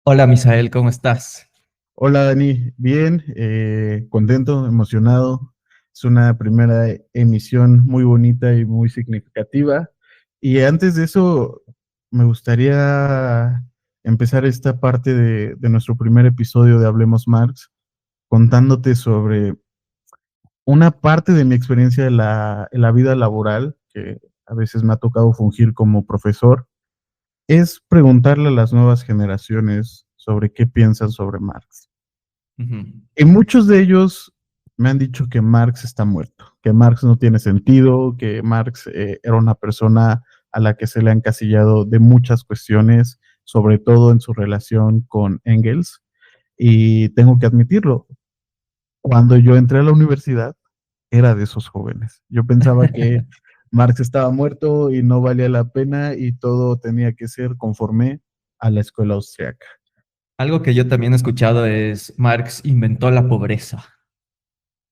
Hola, Misael, ¿cómo estás? Hola Dani, bien, contento, emocionado. Es una primera emisión muy bonita y muy significativa. Y antes de eso, me gustaría empezar esta parte de nuestro primer episodio de Hablemos Marx, contándote sobre una parte de mi experiencia en la vida laboral, que a veces me ha tocado fungir como profesor, es preguntarle a las nuevas generaciones sobre qué piensan sobre Marx. Ujú. Y muchos de ellos me han dicho que Marx está muerto, que Marx no tiene sentido, que Marx era una persona a la que se le han encasillado de muchas cuestiones, sobre todo en su relación con Engels. Y tengo que admitirlo, cuando yo entré a la universidad, era de esos jóvenes. Yo pensaba que Marx estaba muerto y no valía la pena y todo tenía que ser conforme a la escuela austriaca. Algo que yo también he escuchado es Marx inventó la pobreza.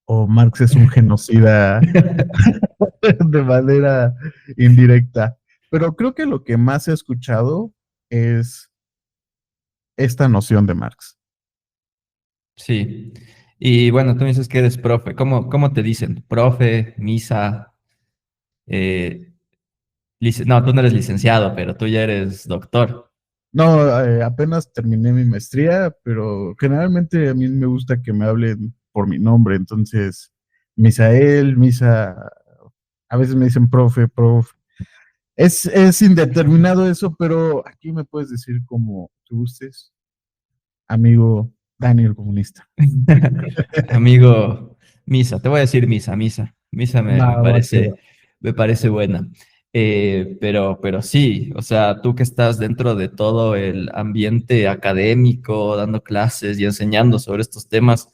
O Marx es un genocida de manera indirecta. Pero creo que lo que más he escuchado es esta noción de Marx. Sí. Y bueno, tú me dices que eres profe. ¿Cómo te dicen? Profe, misa. eh, no, tú no eres licenciado, pero tú ya eres doctor. No, apenas terminé mi maestría, pero generalmente a mí me gusta que me hablen por mi nombre. Entonces, Misael, Misa, a veces me dicen profe, profe. Es indeterminado eso, pero aquí me puedes decir como tú gustes, amigo Daniel comunista. Amigo, misa, te voy a decir misa, misa. Misa me, Va, me va, que va. parece, me parece buena. Pero sí, o sea, tú que estás dentro de todo el ambiente académico, dando clases y enseñando sobre estos temas,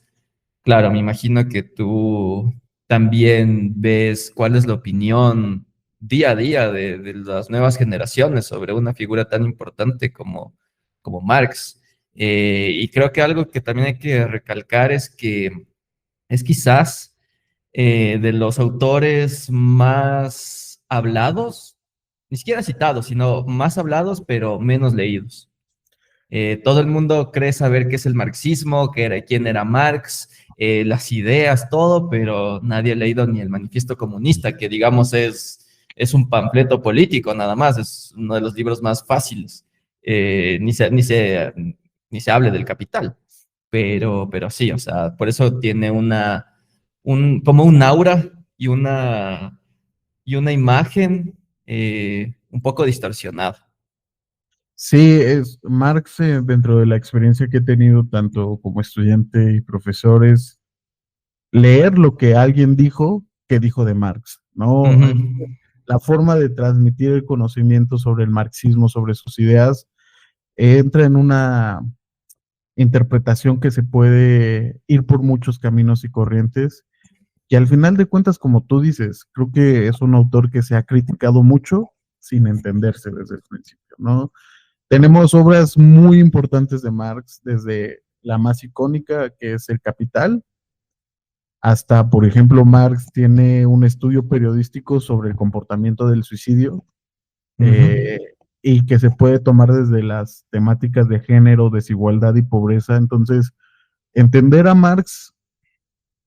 claro, me imagino que tú también ves cuál es la opinión día a día de las nuevas generaciones sobre una figura tan importante como Marx. Y creo que algo que también hay que recalcar es que es quizás de los autores más hablados, ni siquiera citados, sino más hablados, pero menos leídos. Todo el mundo cree saber qué es el marxismo, quién era Marx, las ideas, todo, pero nadie ha leído ni el Manifiesto Comunista, que digamos es un panfleto político nada más, es uno de los libros más fáciles. Ni se hable del capital, pero sí, o sea, por eso tiene como un aura y una imagen un poco distorsionada. Sí, es Marx, dentro de la experiencia que he tenido tanto como estudiante y profesores, leer lo que alguien dijo, que dijo de Marx, ¿no? Ujú. La forma de transmitir el conocimiento sobre el marxismo, sobre sus ideas, entra en una interpretación que se puede ir por muchos caminos y corrientes, y al final de cuentas, como tú dices, creo que es un autor que se ha criticado mucho sin entenderse desde el principio, ¿no? Tenemos obras muy importantes de Marx, desde la más icónica, que es El Capital, hasta, por ejemplo, Marx tiene un estudio periodístico sobre el comportamiento del suicidio, Ujú. eh, y que se puede tomar desde las temáticas de género, desigualdad y pobreza. Entonces, entender a Marx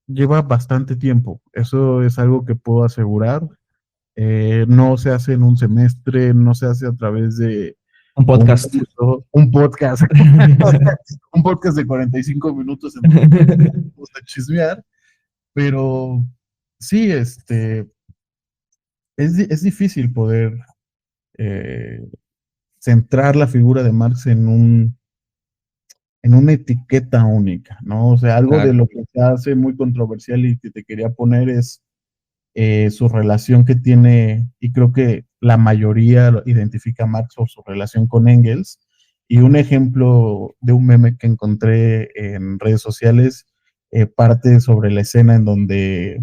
lleva bastante tiempo. Eso es algo que puedo asegurar. No se hace en un semestre, no se hace a través de Un un podcast. curso, un podcast, un podcast de 45 minutos en donde vamos a chismear, pero sí, es difícil poder eh, centrar la figura de Marx en una etiqueta única, ¿no? O sea, algo de Claro. lo que se hace muy controversial y que te quería poner es su relación que tiene, y creo que la mayoría lo identifica a Marx por su relación con Engels. Y un ejemplo de un meme que encontré en redes sociales parte sobre la escena en donde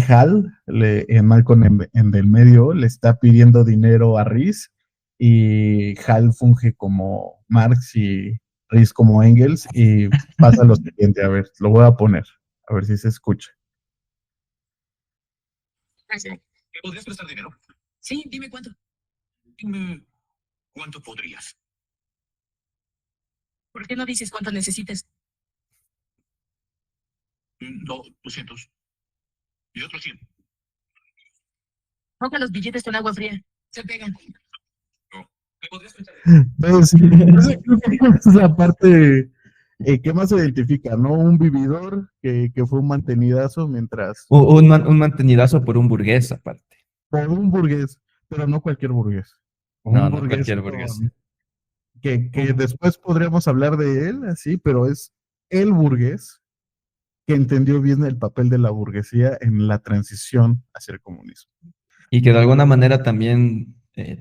Hal, en Malcolm en del medio, le está pidiendo dinero a Riz y Hal funge como Marx y Riz como Engels y pasa lo siguiente, a ver, lo voy a poner, a ver si se escucha. Sí. ¿Me podrías prestar dinero? Sí, dime cuánto. Dime cuánto podrías. ¿Por qué no dices cuánto necesitas? No, 200. Y otros 100. Moja los billetes con agua fría. Se pegan. ¿Me podrías prestar? Entonces, sí, esa creo que es la parte que más se identifica, ¿no? Un vividor que fue un mantenidazo mientras, Un mantenidazo por un burgués aparte. por un burgués, pero no cualquier burgués. No, Un no burgués cualquier burgués. que después podríamos hablar de él, así, pero es el burgués que entendió bien el papel de la burguesía en la transición hacia el comunismo. Y que de alguna manera también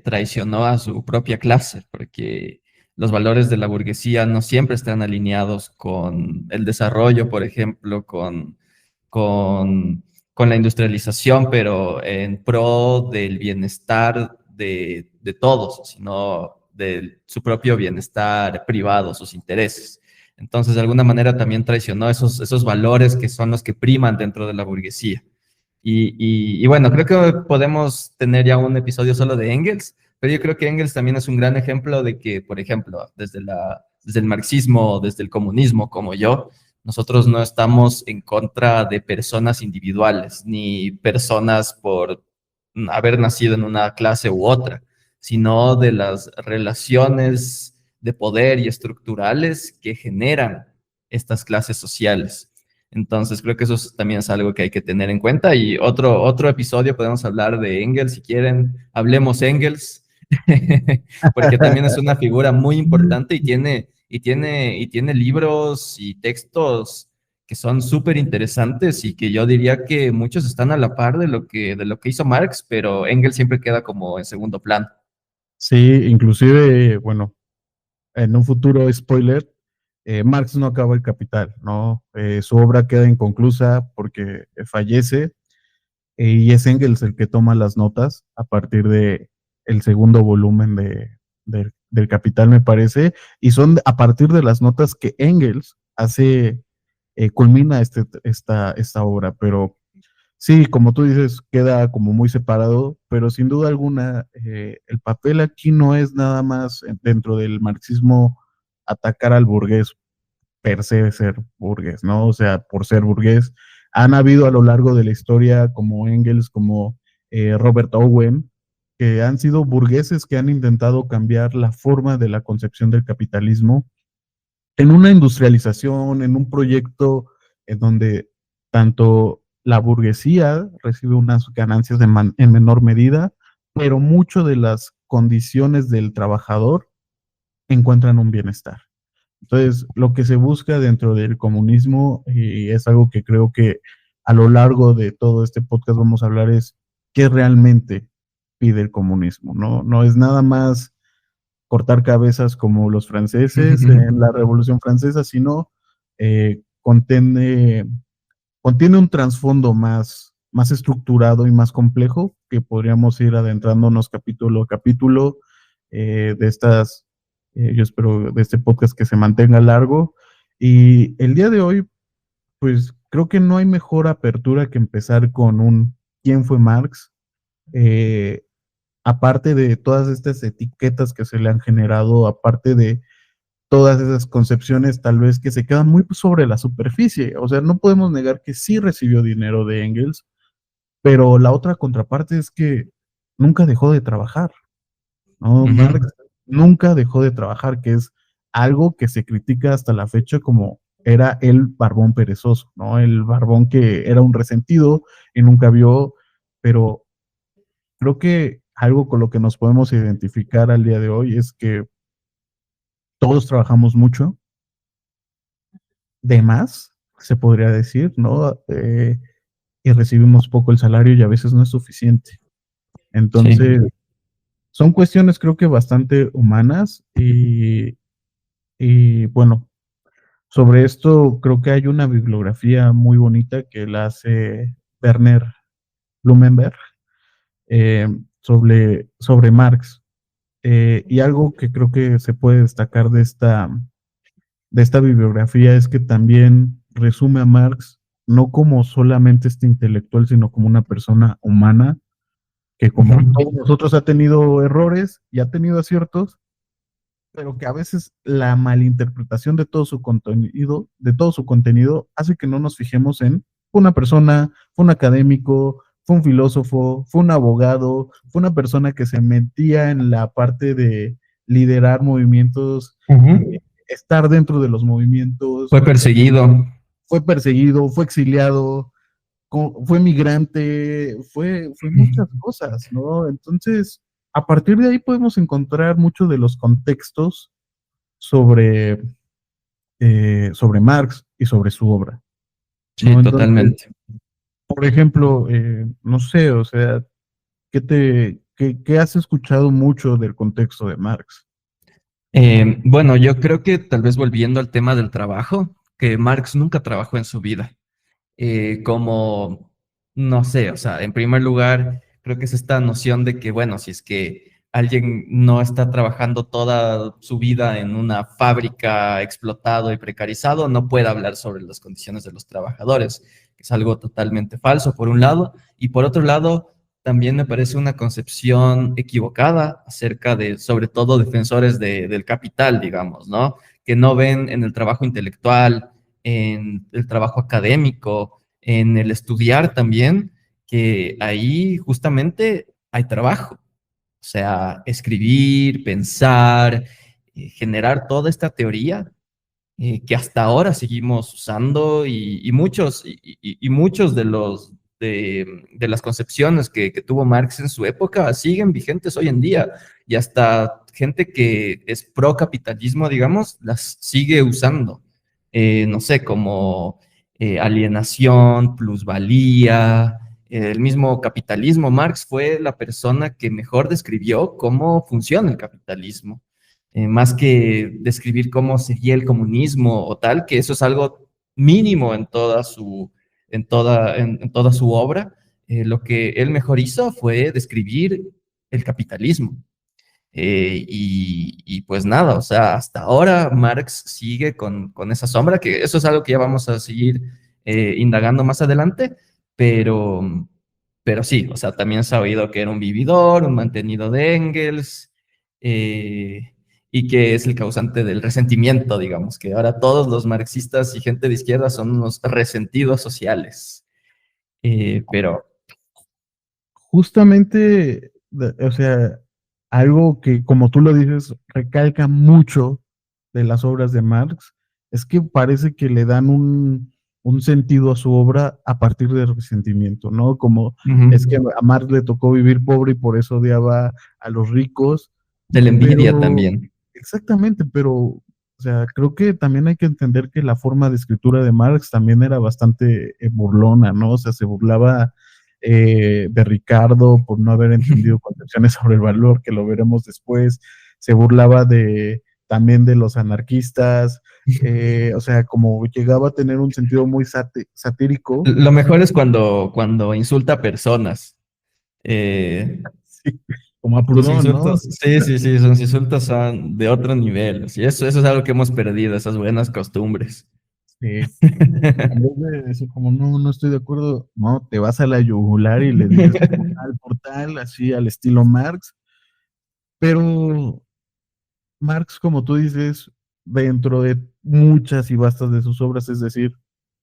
traicionó a su propia clase, porque los valores de la burguesía no siempre están alineados con el desarrollo, por ejemplo, con, con la industrialización, pero en pro del bienestar de todos, sino de su propio bienestar privado, sus intereses. Entonces, de alguna manera también traicionó esos valores que son los que priman dentro de la burguesía. Y bueno, creo que podemos tener ya un episodio solo de Engels, pero yo creo que Engels también es un gran ejemplo de que, por ejemplo, desde el marxismo, desde el comunismo, como yo, nosotros no estamos en contra de personas individuales, ni personas por haber nacido en una clase u otra, sino de las relaciones de poder y estructurales que generan estas clases sociales. Entonces, creo que también es algo que hay que tener en cuenta. Y otro episodio podemos hablar de Engels, si quieren, hablemos Engels, porque también es una figura muy importante y tiene libros y textos que son súper interesantes y que yo diría que muchos están a la par de lo que hizo Marx, pero Engels siempre queda como en segundo plano. Sí, inclusive, bueno, en un futuro spoiler, Marx no acaba el Capital, ¿no? Su obra queda inconclusa porque fallece y es Engels el que toma las notas a partir de el segundo volumen del Capital, me parece, y son a partir de las notas que Engels hace, culmina esta obra, pero sí, como tú dices, queda como muy separado, pero sin duda alguna, el papel aquí no es nada más dentro del marxismo atacar al burgués per se ser burgués, ¿no? O sea, por ser burgués. Han habido a lo largo de la historia como Engels, como Robert Owen, que han sido burgueses que han intentado cambiar la forma de la concepción del capitalismo en una industrialización, en un proyecto en donde tanto la burguesía recibe unas ganancias en menor medida, pero mucho de las condiciones del trabajador encuentran un bienestar. Entonces, lo que se busca dentro del comunismo, y es algo que creo que a lo largo de todo este podcast vamos a hablar, es qué realmente pide el comunismo, ¿no? No es nada más cortar cabezas como los franceses en la Revolución Francesa, sino contiene un trasfondo más estructurado y más complejo que podríamos ir adentrándonos capítulo a capítulo de yo espero de este podcast que se mantenga largo. Y el día de hoy, pues creo que no hay mejor apertura que empezar con ¿quién fue Marx? Eh, Aparte de todas estas etiquetas que se le han generado, aparte de todas esas concepciones tal vez que se quedan muy sobre la superficie. O sea, no podemos negar que sí recibió dinero de Engels, pero la otra contraparte es que nunca dejó de trabajar, ¿no? Marx nunca dejó de trabajar, que es algo que se critica hasta la fecha como era el barbón perezoso, ¿no? El barbón que era un resentido y nunca vio, pero creo que algo con lo que nos podemos identificar al día de hoy es que todos trabajamos mucho, de más, se podría decir, ¿no? Y recibimos poco el salario y a veces no es suficiente. Entonces, Sí. son cuestiones creo que bastante humanas y bueno, sobre esto creo que hay una bibliografía muy bonita que la hace Werner Blumenberg eh, sobre Marx. Y algo que creo que se puede destacar de esta bibliografía es que también resume a Marx no como solamente este intelectual, sino como una persona humana que como todos nosotros ha tenido errores y ha tenido aciertos, pero que a veces la malinterpretación de todo su contenido hace que no nos fijemos en fue una persona, fue un académico, fue un filósofo, fue un abogado, fue una persona que se metía en la parte de liderar movimientos, estar dentro de los movimientos, Fue perseguido. fue perseguido, fue exiliado, fue migrante, fue muchas cosas, ¿no? Entonces, a partir de ahí podemos encontrar muchos de los contextos sobre, sobre Marx y sobre su obra, Sí, ¿no? Entonces, totalmente. por ejemplo, no sé, o sea, ¿qué has escuchado mucho del contexto de Marx? Bueno, yo creo que tal vez volviendo al tema del trabajo, que Marx nunca trabajó en su vida. Como, no sé, o sea, en primer lugar, creo que es esta noción de que, bueno, si es que alguien no está trabajando toda su vida en una fábrica explotado y precarizado, no puede hablar sobre las condiciones de los trabajadores, que es algo totalmente falso, por un lado, y por otro lado, también me parece una concepción equivocada acerca de, sobre todo, defensores del capital, digamos, ¿no? Que no ven en el trabajo intelectual, en el trabajo académico, en el estudiar también, que ahí justamente hay trabajo. O sea, escribir, pensar, generar toda esta teoría que hasta ahora seguimos usando y muchos de las concepciones que tuvo Marx en su época siguen vigentes hoy en día y hasta gente que es pro capitalismo, digamos, las sigue usando. No sé, como alienación, plusvalía, el mismo capitalismo. Marx fue la persona que mejor describió cómo funciona el capitalismo más que describir cómo sería el comunismo o tal, que eso es algo mínimo en toda su obra. Lo que él mejor hizo fue describir el capitalismo. Pues nada, o sea, hasta ahora Marx sigue con esa sombra, que eso es algo que ya vamos a seguir indagando más adelante, pero, pero sí, o sea, también se ha oído que era un vividor, un mantenido de Engels, y que es el causante del resentimiento, digamos, que ahora todos los marxistas y gente de izquierda son unos resentidos sociales. Pero, Justamente, o sea, algo que, como tú lo dices, recalca mucho de las obras de Marx, es que parece que le dan un sentido a su obra a partir del resentimiento, ¿no? Como es que ujú, a Marx le tocó vivir pobre y por eso odiaba a los ricos, de la envidia pero también. exactamente, pero, o sea, creo que también hay que entender que la forma de escritura de Marx también era bastante burlona, ¿no? O sea, se burlaba de Ricardo por no haber entendido concepciones sobre el valor, que lo veremos después, se burlaba también de los anarquistas, o sea, como llegaba a tener un sentido muy satírico, Lo mejor es cuando insulta a personas. Eh, sí, como a sus Proudhon, ¿no? insultos, sí, sí, sí, sus insultos son de otro nivel. Y eso es algo que hemos perdido, esas buenas costumbres. Sí. En vez de decir como, no, no estoy de acuerdo, no, te vas a la yugular y le dices por tal, así al estilo Marx. Pero Marx, como tú dices, dentro de muchas y vastas de sus obras, es decir,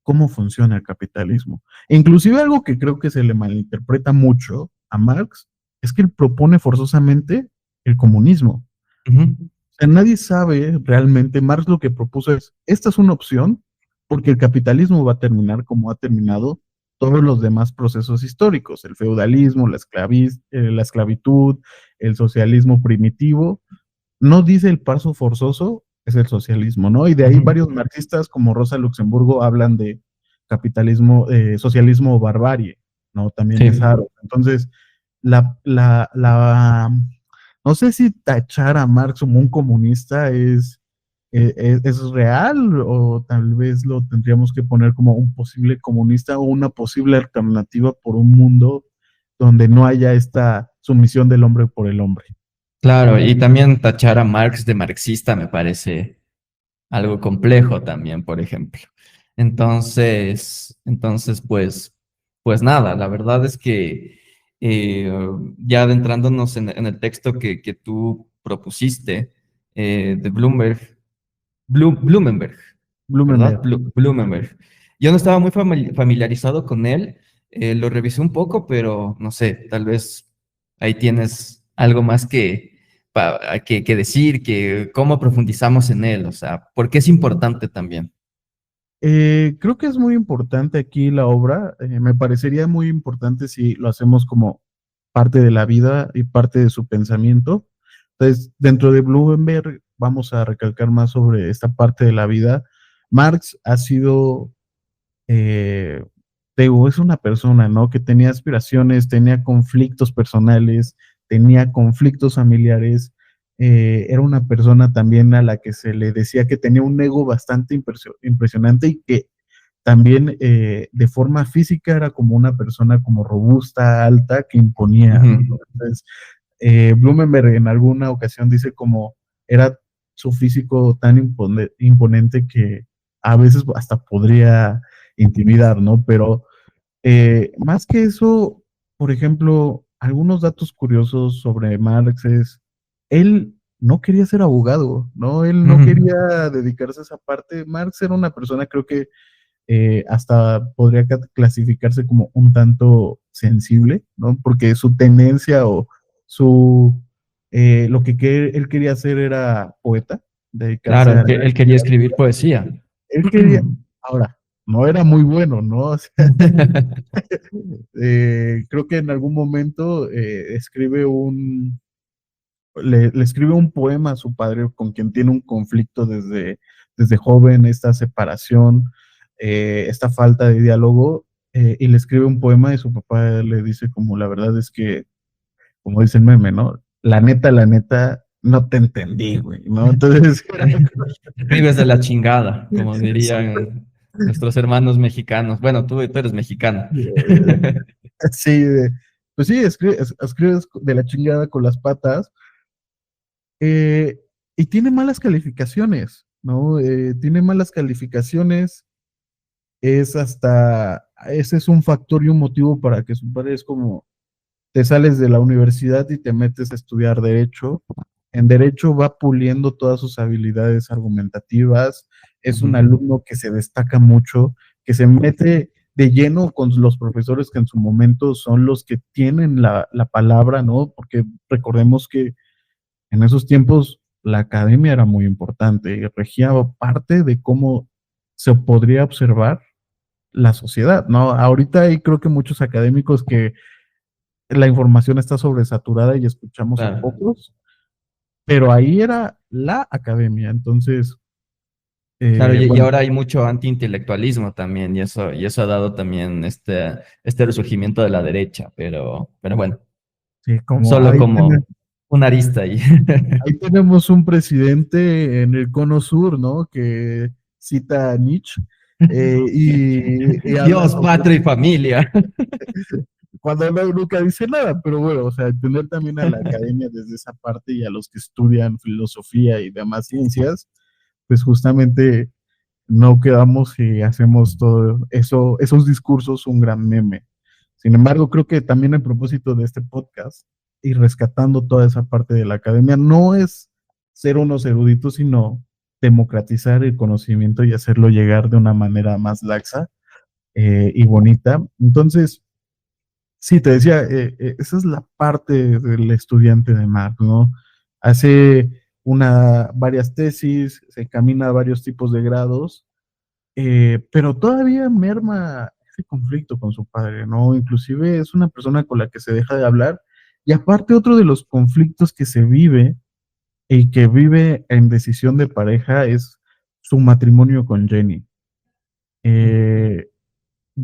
cómo funciona el capitalismo. E inclusive algo que creo que se le malinterpreta mucho a Marx es que él propone forzosamente el comunismo. Ujú, O sea, nadie sabe realmente, Marx lo que propuso es, esta es una opción porque el capitalismo va a terminar como ha terminado todos los demás procesos históricos, el feudalismo, la esclavitud, el socialismo primitivo. No dice el paso forzoso, es el socialismo, ¿no? Y de ahí ujú. varios marxistas como Rosa Luxemburgo hablan de capitalismo, socialismo o barbarie, ¿no? También Sí. es Aro. Entonces, la no sé si tachar a Marx como un comunista es real o tal vez lo tendríamos que poner como un posible comunista o una posible alternativa por un mundo donde no haya esta sumisión del hombre por el hombre. Claro, y también tachar a Marx de marxista me parece algo complejo también, por ejemplo. Pues nada, la verdad es que ya adentrándonos en el texto que tú propusiste, de Bloomberg, Blumenberg, ¿verdad? Blumenberg. Blumenberg. Yo no estaba muy familiarizado con él, lo revisé un poco, pero no sé, tal vez ahí tienes algo más que decir, que cómo profundizamos en él, o sea, ¿por qué es importante también? Creo que es muy importante aquí la obra. Me parecería muy importante si lo hacemos como parte de la vida y parte de su pensamiento. Entonces, dentro de Blumenberg vamos a recalcar más sobre esta parte de la vida. Marx ha sido, eh, te digo, es una persona, ¿no? Que tenía aspiraciones, tenía conflictos personales, tenía conflictos familiares. Era una persona también a la que se le decía que tenía un ego bastante impresionante y que también de forma física era como una persona como robusta, alta, que imponía, ¿no? Ujú. Entonces, Blumenberg en alguna ocasión dice como era su físico tan imponente que a veces hasta podría intimidar, ¿no? Pero más que eso, por ejemplo, algunos datos curiosos sobre Marx es, él no quería ser abogado, ¿no? Él no Ujú. quería dedicarse a esa parte. Marx era una persona, creo que hasta podría clasificarse como un tanto sensible, ¿no? Porque su tendencia o su, lo él quería hacer era poeta, Claro, dedicarse a la él quería escribir poesía. él quería, ahora, no era muy bueno, ¿no? O sea, creo que en algún momento le escribe un poema a su padre con quien tiene un conflicto desde joven, esta separación, esta falta de diálogo, y le escribe un poema y su papá le dice como la verdad es que, como dice el meme, ¿no? La neta, no te entendí, güey, ¿no? Entonces, Vives de la chingada, como dirían nuestros hermanos mexicanos. Bueno, tú eres mexicano. sí, pues sí, escribes de la chingada con las patas, eh, y tiene malas calificaciones, ¿no? Tiene malas calificaciones, ese es un factor y un motivo para que su padre es como, te sales de la universidad y te metes a estudiar derecho. En derecho va puliendo todas sus habilidades argumentativas, es un Ujú. alumno que se destaca mucho, que se mete de lleno con los profesores que en su momento son los que tienen la palabra, ¿no? Porque recordemos que en esos tiempos la academia era muy importante y regía parte de cómo se podría observar la sociedad, ¿no? Ahorita hay creo que muchos académicos que la información está sobresaturada y escuchamos a Claro, pocos, pero ahí era la academia, entonces, claro, y bueno, ahora hay mucho antiintelectualismo también, y eso ha dado también este resurgimiento de la derecha, pero bueno, sí, como solo como una arista ahí. ahí tenemos un presidente en el cono sur, ¿no? Que cita a Nietzsche y habla Dios, sobre patria y familia. cuando nunca dice nada, pero bueno, o sea, entender también a la academia desde esa parte y a los que estudian filosofía y demás ciencias, pues justamente no quedamos y hacemos todo eso, esos discursos un gran meme. Sin embargo, creo que también el propósito de este podcast y rescatando toda esa parte de la academia no es ser unos eruditos, sino democratizar el conocimiento y hacerlo llegar de una manera más laxa y bonita. Entonces, sí, te decía, esa es la parte del estudiante de Marx, ¿no? Hace varias tesis, se camina a varios tipos de grados, pero todavía merma ese conflicto con su padre, ¿no? Inclusive es una persona con la que se deja de hablar. Y aparte otro de los conflictos que se vive y que vive en decisión de pareja es su matrimonio con Jenny. Eh,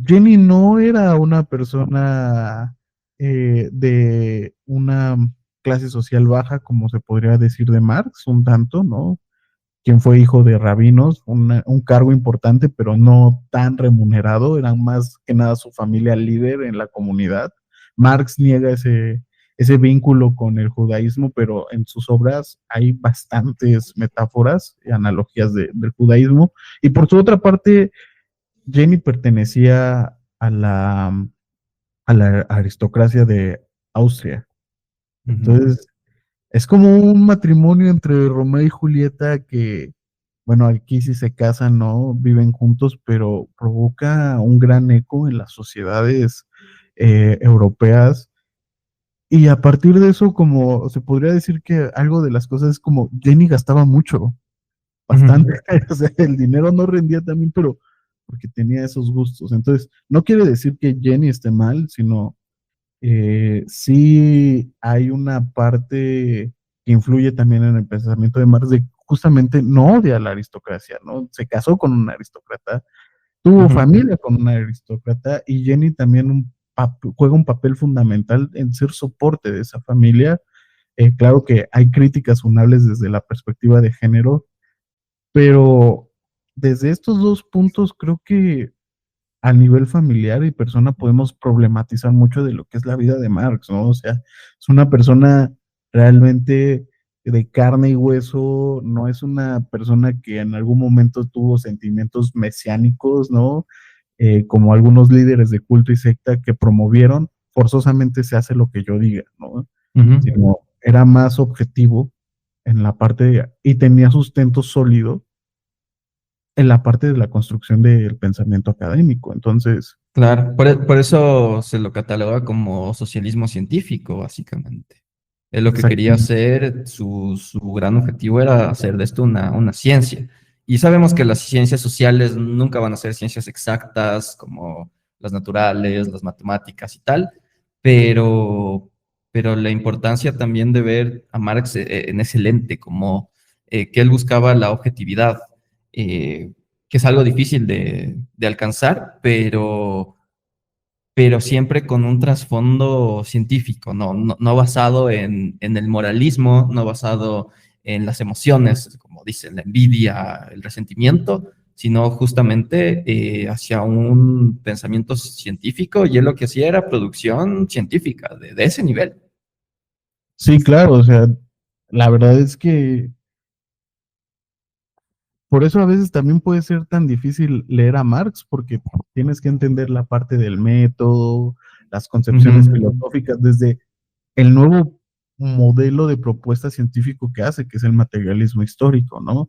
Jenny no era una persona de una clase social baja, como se podría decir de Marx, un tanto, ¿no? Quien fue hijo de rabinos, un cargo importante, pero no tan remunerado, eran más que nada su familia líder en la comunidad. Marx niega ese vínculo con el judaísmo, pero en sus obras hay bastantes metáforas y analogías del judaísmo. Y por su otra parte, Jenny pertenecía a la aristocracia de Austria. Ujú. Entonces, Es como un matrimonio entre Romeo y Julieta que, bueno, aquí sí se casan, ¿no? Viven juntos, pero provoca un gran eco en las sociedades europeas. Y a partir de eso, como se podría decir que algo de las cosas es como Jenny gastaba mucho, bastante. Ujú. O sea, el dinero no rendía también, pero porque tenía esos gustos. Entonces, no quiere decir que Jenny esté mal, sino sí hay una parte que influye también en el pensamiento de Marx de justamente no odia a la aristocracia, ¿no? Se casó con un aristócrata, tuvo Ujú. familia con un aristócrata y Jenny también juega un papel fundamental en ser soporte de esa familia. Claro que hay críticas funables desde la perspectiva de género, pero desde estos dos puntos creo que a nivel familiar y persona podemos problematizar mucho de lo que es la vida de Marx, ¿no? O sea, es una persona realmente de carne y hueso, no es una persona que en algún momento tuvo sentimientos mesiánicos, ¿no? Como algunos líderes de culto y secta que promovieron, forzosamente se hace lo que yo diga, ¿no? Ujú. Sino era más objetivo en la parte y tenía sustento sólido en la parte de la construcción del pensamiento académico. Entonces, Claro, por eso se lo cataloga como socialismo científico, básicamente. Es lo que quería exactamente. hacer, su gran objetivo era hacer de esto una ciencia. Y sabemos que las ciencias sociales nunca van a ser ciencias exactas como las naturales, las matemáticas y tal, pero, pero la importancia también de ver a Marx en ese lente, como que él buscaba la objetividad. eh, que es algo difícil de alcanzar, pero siempre con un trasfondo científico, no basado en el moralismo, no basado en las emociones, como dicen, la envidia, el resentimiento, sino justamente hacia un pensamiento científico, y él lo que hacía era producción científica de ese nivel. Sí, claro, o sea, la verdad es que por eso a veces también puede ser tan difícil leer a Marx, porque tienes que entender la parte del método, las concepciones Ujú. filosóficas, desde el nuevo modelo de propuesta científico que hace, que es el materialismo histórico, ¿no?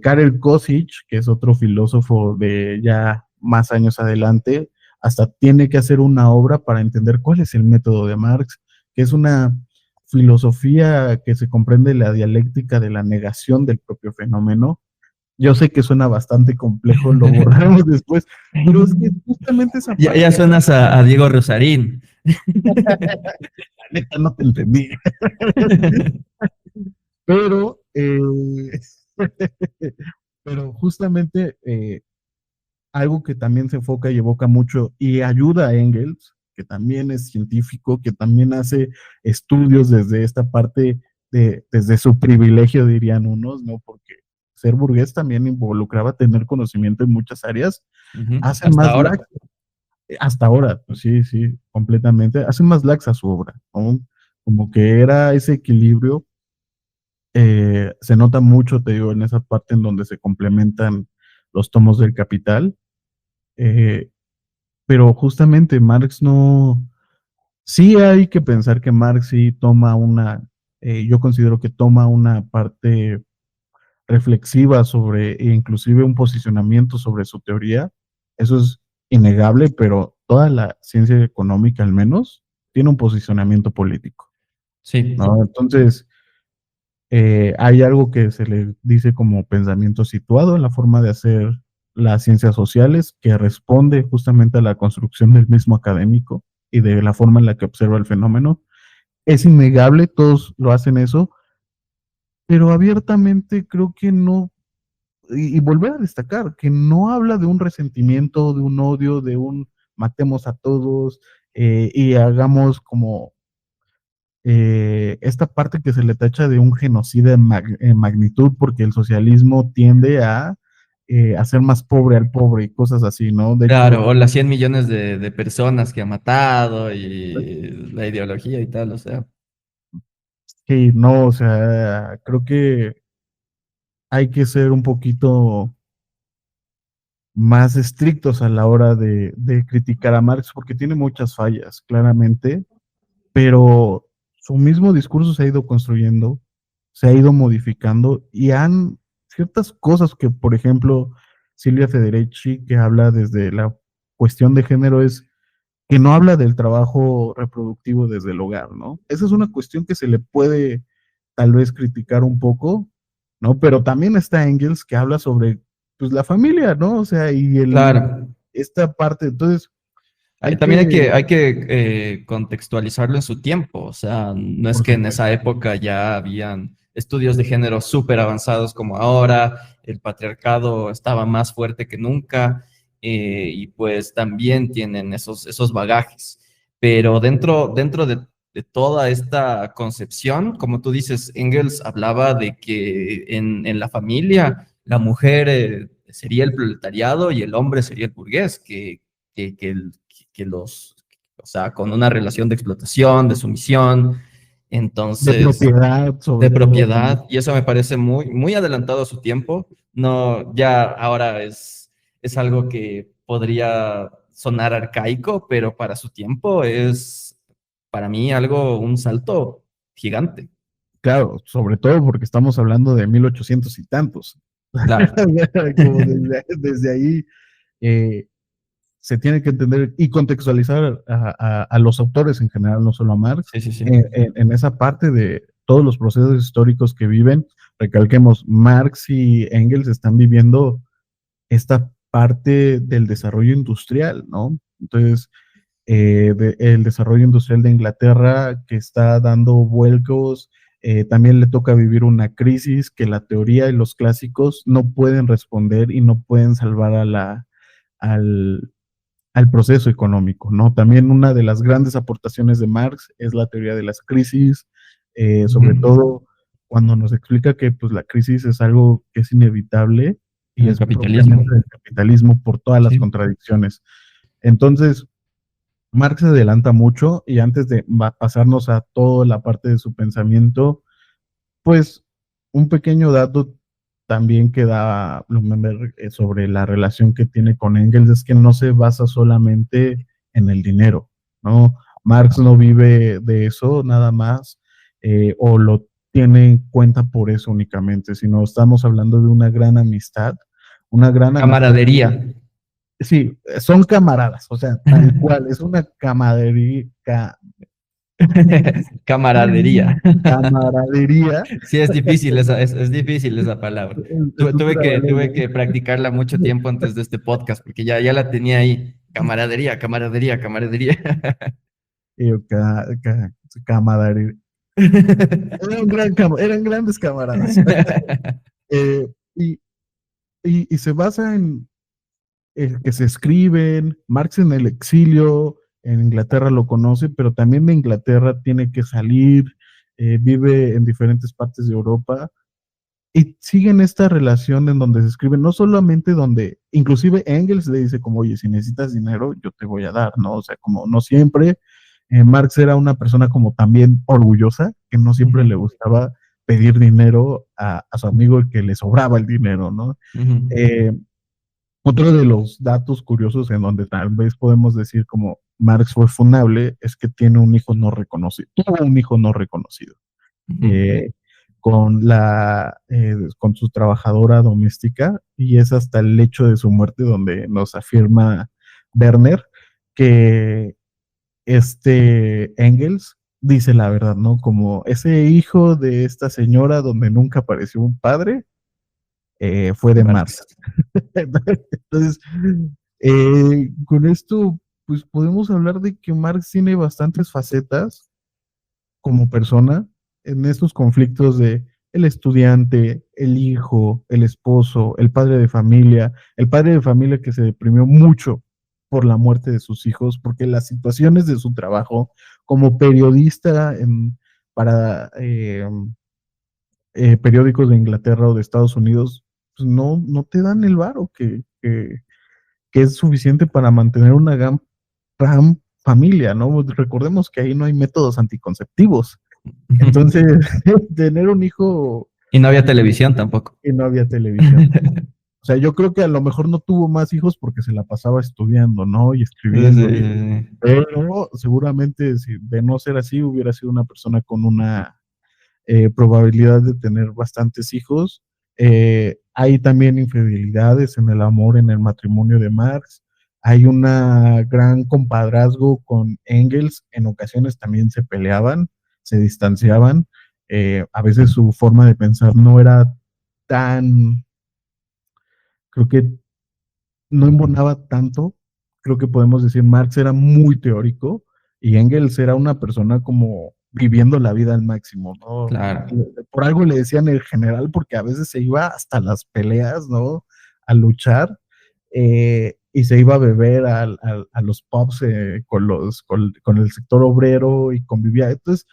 Karel Košić, que es otro filósofo de ya más años adelante, hasta tiene que hacer una obra para entender cuál es el método de Marx, que es una filosofía que se comprende la dialéctica de la negación del propio fenómeno. Yo sé que suena bastante complejo, lo borramos después, pero es que justamente esa Ya parte, suenas a Diego Rosarín. la neta, no te entendí, pero, pero justamente algo que también se enfoca y evoca mucho y ayuda a Engels, que también es científico, que también hace estudios desde esta parte desde su privilegio, dirían unos, ¿no? Porque ser burgués también involucraba tener conocimiento en muchas áreas, Ujú. hace Hasta más ahora. laxa, hasta ahora, pues sí, sí, completamente, hace más laxa su obra, ¿no? Como que era ese equilibrio, se nota mucho, te digo, en esa parte en donde se complementan los tomos del Capital, eh, pero justamente Marx no, sí hay que pensar que Marx sí toma yo considero que toma una parte reflexiva sobre, e inclusive un posicionamiento sobre su teoría, eso es innegable, pero toda la ciencia económica al menos tiene un posicionamiento político, Sí. ¿no? Entonces, hay algo que se le dice como pensamiento situado en la forma de hacer las ciencias sociales, que responde justamente a la construcción del mismo académico y de la forma en la que observa el fenómeno. Es innegable, todos lo hacen eso, pero abiertamente creo que no, y volver a destacar, que no habla de un resentimiento, de un odio, de un matemos a todos y hagamos como esta parte que se le tacha de un genocida en magnitud, porque el socialismo tiende a hacer más pobre al pobre y cosas así, ¿no? De hecho, Claro, o las 100 millones de personas que ha matado y la ideología y tal, o sea. sí, no, o sea, creo que hay que ser un poquito más estrictos a la hora de criticar a Marx, porque tiene muchas fallas, claramente, pero su mismo discurso se ha ido construyendo, se ha ido modificando y han ciertas cosas que, por ejemplo, Silvia Federici, que habla desde la cuestión de género, es que no habla del trabajo reproductivo desde el hogar, ¿no? Esa es una cuestión que se le puede tal vez criticar un poco, ¿no? Pero también está Engels que habla sobre, pues, la familia, ¿no? O sea, Claro. esta parte, entonces, También hay que contextualizarlo en su tiempo, o sea, no es por que en supuesto, esa época ya habían estudios de género súper avanzados como ahora, el patriarcado estaba más fuerte que nunca, y pues también tienen esos bagajes. Pero dentro de toda esta concepción, como tú dices, Engels hablaba de que en la familia la mujer sería el proletariado y el hombre sería el burgués, que el, que los, o sea, con una relación de explotación, de sumisión, de entonces, propiedad, sobre de todo también. propiedad, y eso me parece muy adelantado a su tiempo. No, ya ahora es algo que podría sonar arcaico, pero para su tiempo es, para mí, un salto gigante. Claro, sobre todo porque estamos hablando de 1800 y tantos. Claro. Como desde ahí eh, se tiene que entender y contextualizar a los autores en general, no solo a Marx, Sí, sí, sí. en esa parte de todos los procesos históricos que viven. Recalquemos, Marx y Engels están viviendo esta parte del desarrollo industrial, ¿no? Entonces, el desarrollo industrial de Inglaterra que está dando vuelcos, también le toca vivir una crisis que la teoría y los clásicos no pueden responder y no pueden salvar al, al proceso económico, ¿no? También una de las grandes aportaciones de Marx es la teoría de las crisis, sobre Ujú. todo cuando nos explica que, pues, la crisis es algo que es inevitable En y el es capitalismo. propiamente del capitalismo por todas las Sí. contradicciones. Entonces, Marx se adelanta mucho y antes de pasarnos a toda la parte de su pensamiento, pues un pequeño dato también que da Blumenberg sobre la relación que tiene con Engels es que no se basa solamente en el dinero, ¿no? Marx no vive de eso nada más, o lo tiene en cuenta por eso únicamente, sino estamos hablando de una gran amistad. Camaradería. Sí, son camaradas, o sea, tal cual, es una camaradería, Camaradería. camaradería. Sí, es difícil esa palabra. Es un Tuve trabalengua. que practicarla mucho tiempo antes de este podcast, porque ya la tenía ahí. Camaradería, camaradería, camaradería. Y yo, camaradería. Eran grandes camaradas. Eh, y, y se basa en que se escriben, Marx en el exilio, en Inglaterra lo conoce, pero también de Inglaterra tiene que salir, vive en diferentes partes de Europa y siguen esta relación en donde se escriben, no solamente donde, inclusive Engels le dice como, oye, si necesitas dinero, yo te voy a dar, ¿no? O sea, como no siempre, Marx era una persona como también orgullosa, que no siempre le Ujú, gustaba pedir dinero a su amigo que le sobraba el dinero, ¿no? ujú. Eh, Otro de los datos curiosos en donde tal vez podemos decir como Marx fue funable es que tiene un hijo no reconocido, tuvo un hijo no reconocido, Ujú. eh, con su trabajadora doméstica, y es hasta el hecho de su muerte donde nos afirma Werner que este Engels dice la verdad, ¿no? Como ese hijo de esta señora donde nunca apareció un padre, fue de Marx. Marx. Entonces, con esto, pues podemos hablar de que Marx tiene bastantes facetas como persona en estos conflictos de el estudiante, el hijo, el esposo, el padre de familia que se deprimió mucho por la muerte de sus hijos, porque las situaciones de su trabajo como periodista para periódicos de Inglaterra o de Estados Unidos, pues no te dan el varo que es suficiente para mantener una gran familia, ¿no? Recordemos que ahí no hay métodos anticonceptivos. Entonces, tener un hijo Y no había televisión tampoco. y no había televisión. O sea, yo creo que a lo mejor no tuvo más hijos porque se la pasaba estudiando, ¿no? Y Sí, escribiendo. sí, Pero seguramente, si de no ser así, hubiera sido una persona con una probabilidad de tener bastantes hijos. Hay también infidelidades en el amor, en el matrimonio de Marx. Hay una gran compadrazgo con Engels. En ocasiones también se peleaban, se distanciaban. A veces su forma de pensar no era tan, creo que no embonaba tanto. Creo que podemos decir Marx era muy teórico y Engels era una persona como viviendo la vida al máximo, ¿no? claro. Por algo le decían el general porque a veces se iba hasta las peleas, ¿no? A luchar y se iba a beber a los pubs con el sector obrero y convivía. Entonces,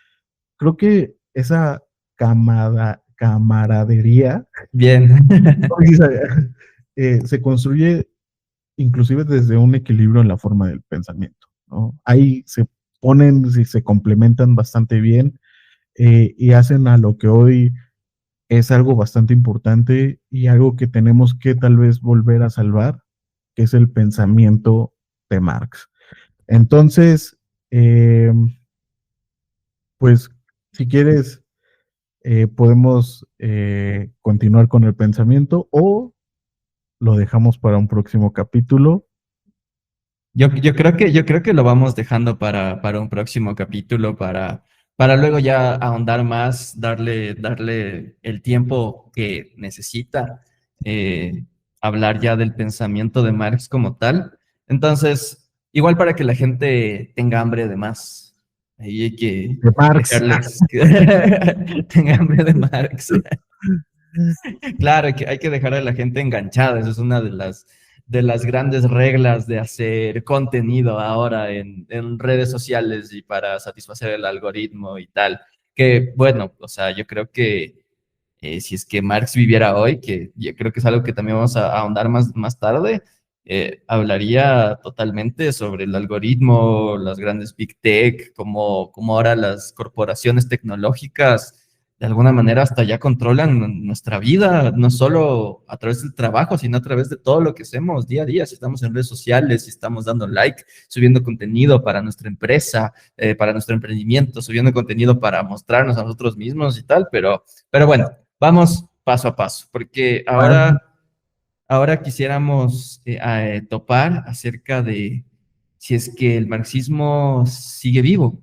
creo que esa camaradería Bien. se construye inclusive desde un equilibrio en la forma del pensamiento, ¿no? Ahí se ponen y se complementan bastante bien y hacen a lo que hoy es algo bastante importante y algo que tenemos que tal vez volver a salvar, que es el pensamiento de Marx. Entonces, eh, pues, si quieres, podemos continuar con el pensamiento o lo dejamos para un próximo capítulo. Yo creo que lo vamos dejando para un próximo capítulo, para luego ya ahondar más, darle el tiempo que necesita, eh, hablar ya del pensamiento de Marx como tal. Entonces, igual para que la gente tenga hambre de más. Ahí hay que De Marx. dejarles que tenga hambre de Marx. Claro, hay que dejar a la gente enganchada. Esa es una de las grandes reglas de hacer contenido ahora en redes sociales y para satisfacer el algoritmo y tal. Que bueno, o sea, yo creo que si es que Marx viviera hoy, que yo creo que es algo que también vamos a ahondar más tarde, hablaría totalmente sobre el algoritmo, las grandes big tech, como ahora las corporaciones tecnológicas de alguna manera hasta ya controlan nuestra vida, no solo a través del trabajo, sino a través de todo lo que hacemos día a día. Si estamos en redes sociales, si estamos dando like, subiendo contenido para nuestra empresa, para nuestro emprendimiento, subiendo contenido para mostrarnos a nosotros mismos y tal, pero bueno, vamos paso a paso, porque ahora quisiéramos topar acerca de si es que el marxismo sigue vivo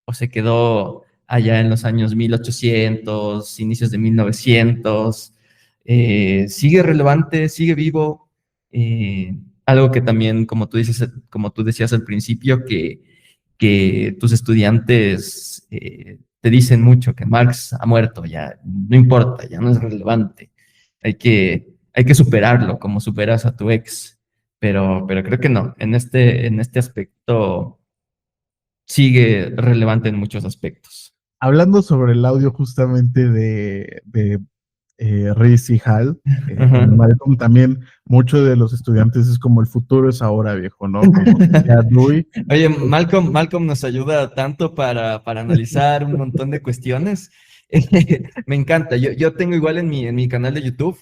o se quedó allá en los años 1800, inicios de 1900, sigue relevante, sigue vivo, algo que también, como tú decías al principio, que tus estudiantes te dicen mucho que Marx ha muerto, ya no importa, ya no es relevante, hay que superarlo como superas a tu ex, pero creo que no, en este aspecto sigue relevante en muchos aspectos. Hablando sobre el audio justamente de Riz y Hal, Ajá. en Malcolm también muchos de los estudiantes es como el futuro es ahora, viejo, ¿no? Como decía Dewey. Oye, Malcolm nos ayuda tanto para analizar un montón de cuestiones. Me encanta. Yo tengo igual en mi canal de YouTube,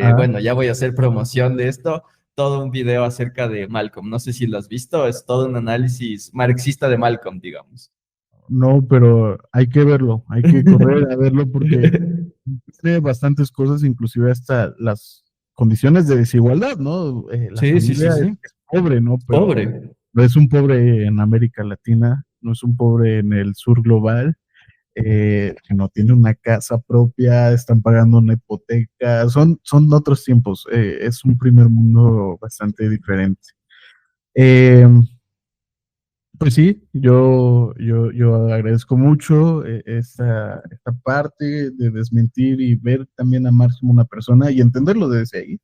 Ah, bueno, ya voy a hacer promoción de esto, todo un video acerca de Malcolm. No sé si lo has visto, es todo un análisis marxista de Malcolm, digamos. no, pero hay que verlo, hay que correr a verlo porque tiene bastantes cosas, inclusive hasta las condiciones de desigualdad, ¿no? La Sí, sí, sí, familia sí. es pobre, ¿no? Pero Pobre. no es un pobre en América Latina, no es un pobre en el sur global, que no tiene una casa propia, están pagando una hipoteca, son otros tiempos, es un primer mundo bastante diferente. Eh, pues sí, yo agradezco mucho esta parte de desmentir y ver también a Marx como una persona y entenderlo desde ahí,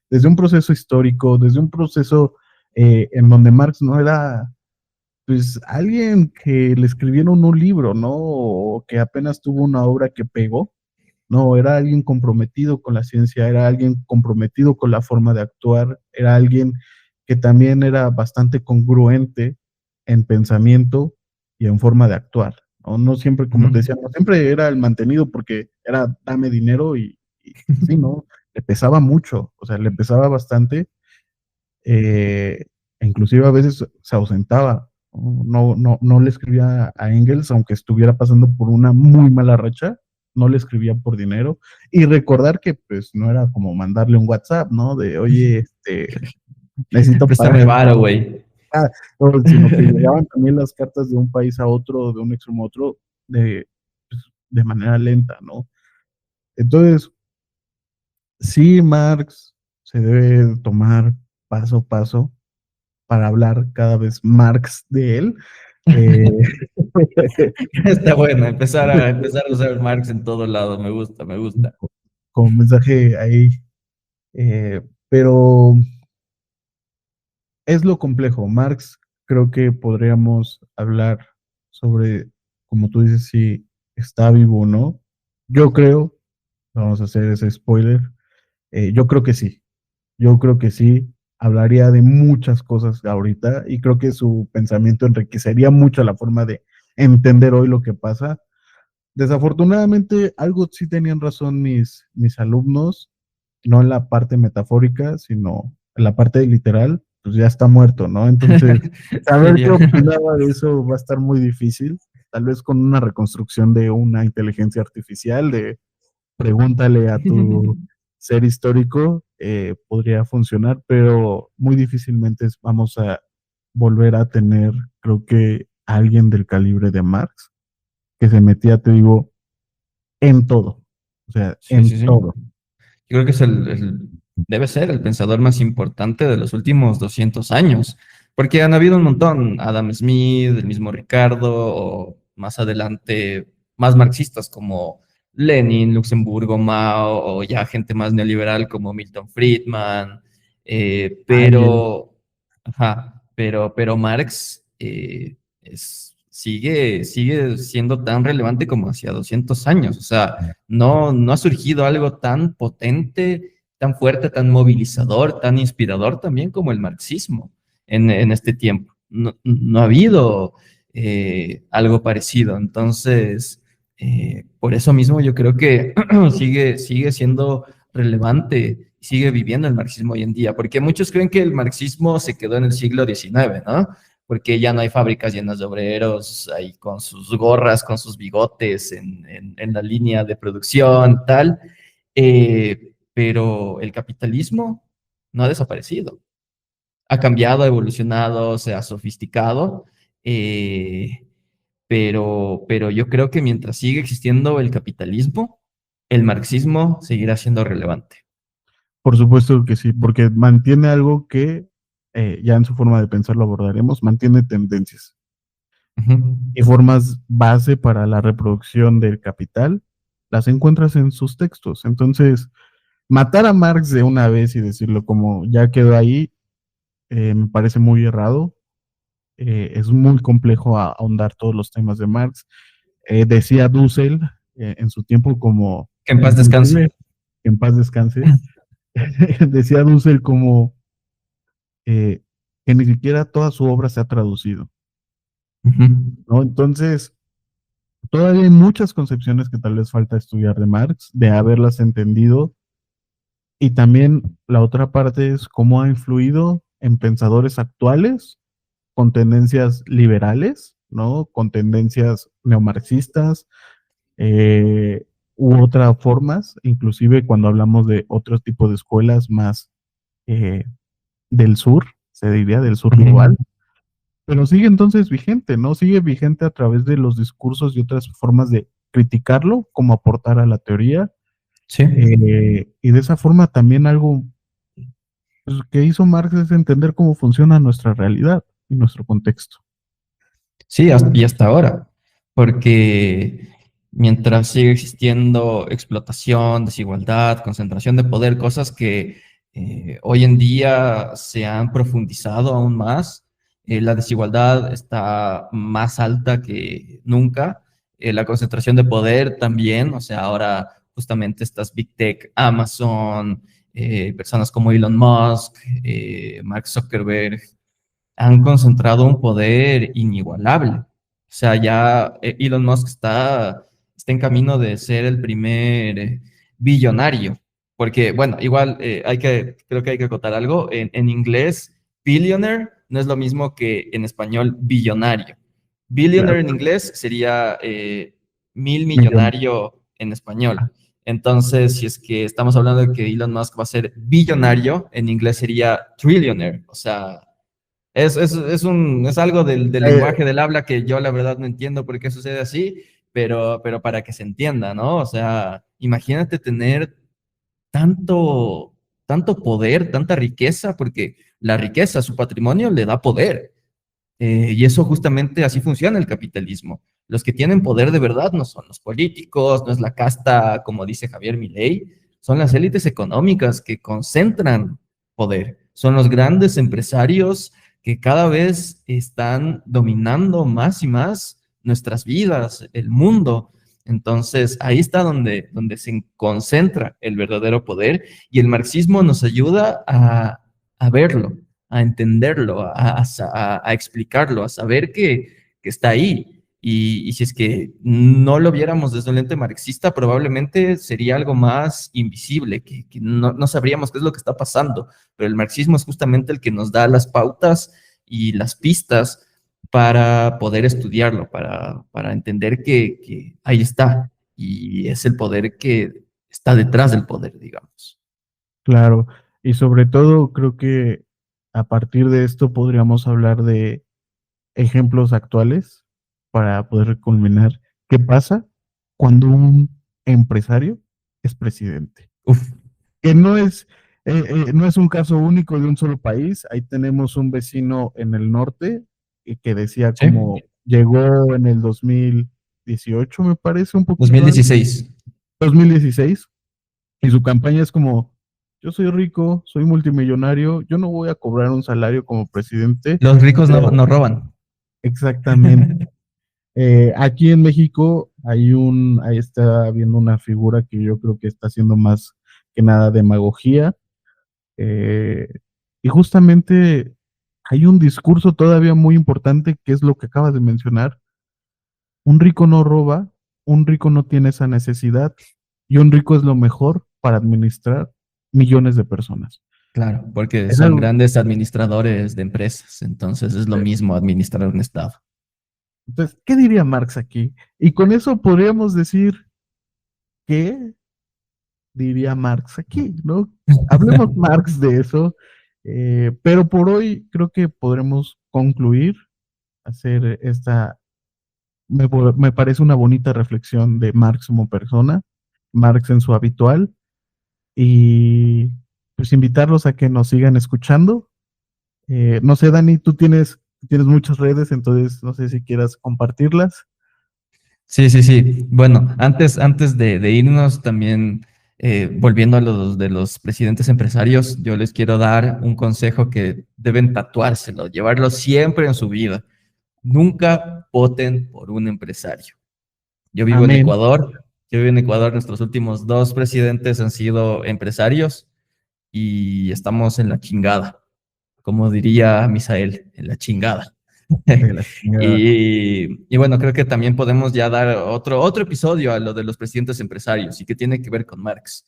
desde un proceso histórico, desde un proceso en donde Marx no era pues alguien que le escribieron un libro, ¿no? O que apenas tuvo una obra que pegó. No, era alguien comprometido con la ciencia, era alguien comprometido con la forma de actuar, era alguien que también era bastante congruente en pensamiento y en forma de actuar. No, no siempre, como te Ujú. decía, no siempre era el mantenido porque era dame dinero y sí, ¿no? le pesaba mucho, o sea, le pesaba bastante, eh, inclusive a veces se ausentaba, no le escribía a Engels, aunque estuviera pasando por una muy mala racha, no le escribía por dinero, y recordar que pues no era como mandarle un WhatsApp, ¿no? De, oye, necesito Préstame pagar, varo, güey. no, sino que llegaban también las cartas de un país a otro, de un extremo a otro, de, pues, de manera lenta, ¿no? Entonces, sí, Marx se debe tomar paso a paso para hablar cada vez Marx de él. Eh, Está bueno, empezar a usar Marx en todos lados, me gusta, me gusta. con mensaje ahí, pero es lo complejo. Marx, creo que podríamos hablar sobre, como tú dices, si está vivo o no. Yo creo, vamos a hacer ese spoiler, yo creo que sí. Yo creo que sí, hablaría de muchas cosas ahorita y creo que su pensamiento enriquecería mucho la forma de entender hoy lo que pasa. Desafortunadamente, algo sí tenían razón mis alumnos, no en la parte metafórica, sino en la parte literal, pues ya está muerto, ¿no? Entonces, Sí, saber qué ya. opinaba de eso va a estar muy difícil, tal vez con una reconstrucción de una inteligencia artificial, de pregúntale a tu ser histórico, podría funcionar, pero muy difícilmente vamos a volver a tener, creo que, alguien del calibre de Marx, que se metía, te digo, en todo, o sea, Sí, en sí, sí. todo. Yo creo que es debe ser el pensador más importante de los últimos 200 años, porque han habido un montón, Adam Smith, el mismo Ricardo, o más adelante, más marxistas como Lenin, Luxemburgo, Mao, o ya gente más neoliberal como Milton Friedman, Ángel, pero Marx sigue siendo tan relevante como hacía 200 años, o sea, no ha surgido algo tan potente, tan fuerte, tan movilizador, tan inspirador también como el marxismo en este tiempo. No ha habido algo parecido. Entonces, por eso mismo yo creo que sigue siendo relevante, sigue viviendo el marxismo hoy en día, porque muchos creen que el marxismo se quedó en el siglo XIX, ¿no? Porque ya no hay fábricas llenas de obreros ahí con sus gorras, con sus bigotes en la línea de producción, tal. Pero el capitalismo no ha desaparecido. Ha cambiado, ha evolucionado, se ha sofisticado, eh, pero yo creo que mientras siga existiendo el capitalismo, el marxismo seguirá siendo relevante. por supuesto que sí, porque mantiene algo que ya en su forma de pensar lo abordaremos, mantiene tendencias Ujú. y formas base para la reproducción del capital, las encuentras en sus textos. Entonces, matar a Marx de una vez y decirlo como ya quedó ahí, me parece muy errado. Es muy complejo ahondar todos los temas de Marx. Decía Dussel en su tiempo como, Que en paz descanse. inclusive, en paz descanse, decía Dussel como eh, que ni siquiera toda su obra se ha traducido, Ujú. ¿no? Entonces, todavía hay muchas concepciones que tal vez falta estudiar de Marx, de haberlas entendido, y también la otra parte es cómo ha influido en pensadores actuales con tendencias liberales, ¿no? Con tendencias neomarxistas, u otras formas, inclusive cuando hablamos de otro tipo de escuelas más eh, del sur, se diría del sur Ujú. global, pero sigue entonces vigente, ¿no? Sigue vigente a través de los discursos y otras formas de criticarlo, como aportar a la teoría, Sí. y de esa forma también algo pues, que hizo Marx es entender cómo funciona nuestra realidad y nuestro contexto. Sí, y hasta ahora, porque mientras sigue existiendo explotación, desigualdad, concentración de poder, cosas que hoy en día se han profundizado aún más, la desigualdad está más alta que nunca, la concentración de poder también, o sea, ahora justamente estas Big Tech, Amazon, personas como Elon Musk, Mark Zuckerberg, han concentrado un poder inigualable. O sea, ya Elon Musk está en camino de ser el primer billonario. Porque, bueno, igual creo que hay que acotar algo. En inglés, billionaire no es lo mismo que en español billonario. Billionaire Claro, en inglés sería mil millón. millonario en español. Entonces, si es que estamos hablando de que Elon Musk va a ser billonario, en inglés sería trillionaire. O sea, es algo del Eh, lenguaje del habla que yo la verdad no entiendo por qué sucede así, pero para que se entienda, ¿no? O sea, imagínate tener tanto, tanto poder, tanta riqueza, porque la riqueza, su patrimonio, le da poder. Y eso justamente así funciona el capitalismo. Los que tienen poder de verdad no son los políticos, no es la casta, como dice Javier Milei, son las élites económicas que concentran poder. Son los grandes empresarios que cada vez están dominando más y más nuestras vidas, el mundo. Entonces, ahí está donde se concentra el verdadero poder y el marxismo nos ayuda a verlo, a entenderlo, a explicarlo, a saber que está ahí. Y si es que no lo viéramos desde un lente marxista, probablemente sería algo más invisible, que no sabríamos qué es lo que está pasando. Pero el marxismo es justamente el que nos da las pautas y las pistas para poder estudiarlo, para entender que ahí está. Y es el poder que está detrás del poder, digamos. claro, y sobre todo creo que a partir de esto podríamos hablar de ejemplos actuales para poder culminar. ¿Qué pasa cuando un empresario es presidente? Uf, Que no es un caso único de un solo país. Ahí tenemos un vecino en el norte que decía ¿sí? como llegó en el 2018, me parece, un poquito antes, 2016. 2016, y su campaña es como, yo soy rico, soy multimillonario, yo no voy a cobrar un salario como presidente, Los ricos pero no roban. exactamente. Aquí en México ahí está habiendo una figura que yo creo que está haciendo más que nada demagogia, eh, y justamente hay un discurso todavía muy importante que es lo que acabas de mencionar. Un rico no roba, un rico no tiene esa necesidad y un rico es lo mejor para administrar millones de personas. Claro, porque Es son algo, grandes administradores de empresas, entonces es lo mismo administrar un Estado. entonces, ¿qué diría Marx aquí? Y con eso podríamos decir, ¿qué diría Marx aquí? ¿No? Hablemos Marx de eso, pero por hoy creo que podremos concluir, hacer me parece una bonita reflexión de Marx como persona, Marx en su habitual, y pues invitarlos a que nos sigan escuchando. No sé, Dani, tienes muchas redes, entonces no sé si quieras compartirlas. Sí, sí, sí. Bueno, antes de irnos, también volviendo a los de los presidentes empresarios, yo les quiero dar un consejo que deben tatuárselo, llevarlo siempre en su vida. Nunca voten por un empresario. Yo vivo en Amén. Ecuador, yo vivo en Ecuador, nuestros últimos dos presidentes han sido empresarios y estamos en la chingada, como diría Misael, en la chingada. De la chingada. Y bueno, creo que también podemos ya dar otro episodio a lo de los presidentes empresarios y que tiene que ver con Marx.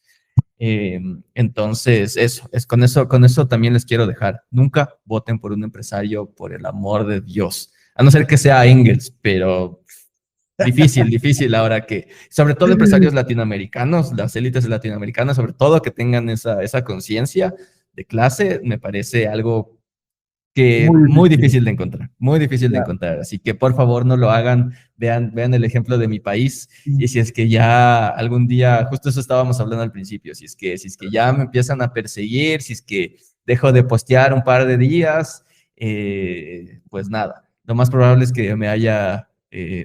Entonces, con eso también les quiero dejar. Nunca voten por un empresario, por el amor de Dios. A no ser que sea Engels, pero difícil ahora que, sobre todo empresarios latinoamericanos, las élites latinoamericanas, sobre todo que tengan esa conciencia de clase, me parece algo que Muy muy difícil. difícil de encontrar, muy difícil de Ya. encontrar. Así que por favor no lo hagan, vean el ejemplo de mi país y si es que ya algún día, justo eso estábamos hablando al principio, si es que ya me empiezan a perseguir, si es que dejo de postear un par de días, pues nada, lo más probable es que me haya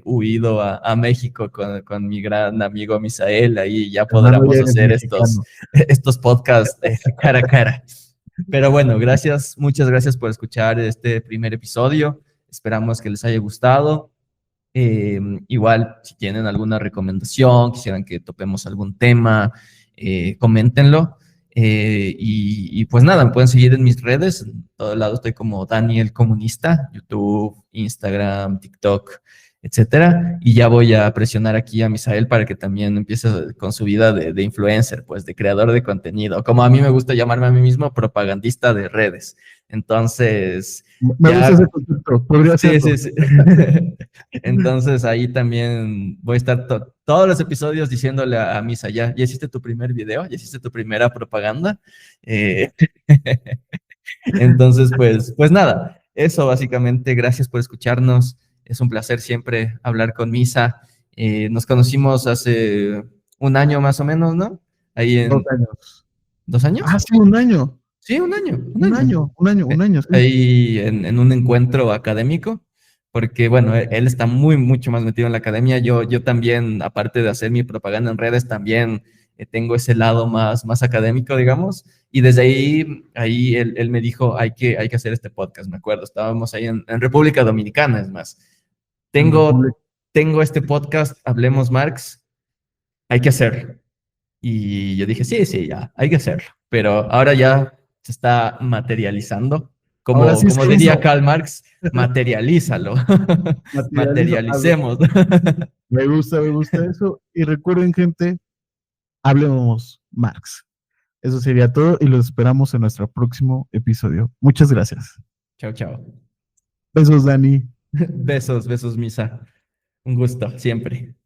huido a México con mi gran amigo Misael, ahí ya Hermano, ya podremos eres hacer estos, mexicano. estos podcasts cara a cara. Pero bueno, muchas gracias por escuchar este primer episodio. Esperamos que les haya gustado. Igual, si tienen alguna recomendación, quisieran que topemos algún tema, coméntenlo. Pues nada, me pueden seguir en mis redes. En todo lado estoy como Daniel Comunista, YouTube, Instagram, TikTok. etcétera. Y ya voy a presionar aquí a Misael para que también empiece con su vida de influencer, pues de creador de contenido. Como a mí me gusta llamarme a mí mismo, propagandista de redes. Entonces, Me gusta ese concepto, podría sí, ser. sí, sí. Entonces ahí también voy a estar todos los episodios diciéndole a Misa, ¿ya hiciste tu primer video? ¿Ya hiciste tu primera propaganda? Eh, entonces, pues nada, eso básicamente. Gracias por escucharnos. Es un placer siempre hablar con Misa. Nos conocimos hace un año más o menos, ¿no? Ahí 2 años. ¿2 años? Ah, sí, un año. Sí, un año, Un año, sí. Ahí en un encuentro académico, porque bueno, él está mucho más metido en la academia. Yo también, aparte de hacer mi propaganda en redes, también tengo ese lado más académico, digamos. Y desde ahí él me dijo, hay que hacer este podcast, me acuerdo. Estábamos ahí en República Dominicana, es más. Tengo este podcast, Hablemos Marx, hay que hacerlo. Y yo dije, sí, ya, hay que hacerlo. Pero ahora ya se está materializando. Ahora sí Como se diría hizo. Karl Marx, materialízalo. Materializo. Materialicemos. Me gusta eso. Y recuerden, gente, hablemos Marx. Eso sería todo y los esperamos en nuestro próximo episodio. Muchas gracias. Chao, chao. Besos, Dani. Besos, Misa. Un gusto, siempre.